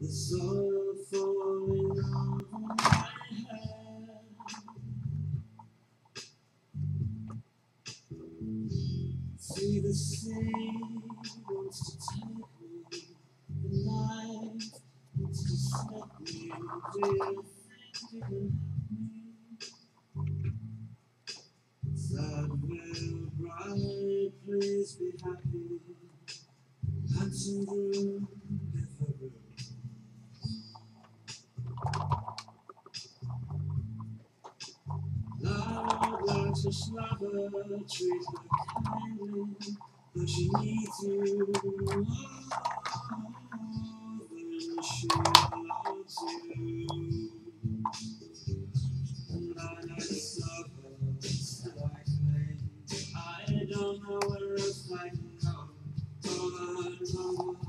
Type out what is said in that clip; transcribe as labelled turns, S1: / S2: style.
S1: The soil falling over my head. See the sea wants to take me. The night wants to set me. Do you think you can help me? Zvrćko, bright, please be happy. Handsome groom, give her room. Loud like a slobber, treat her kindly, though she needs you more than she loves you. And I suffer, so I claim I don't know where else I can go. Over and over.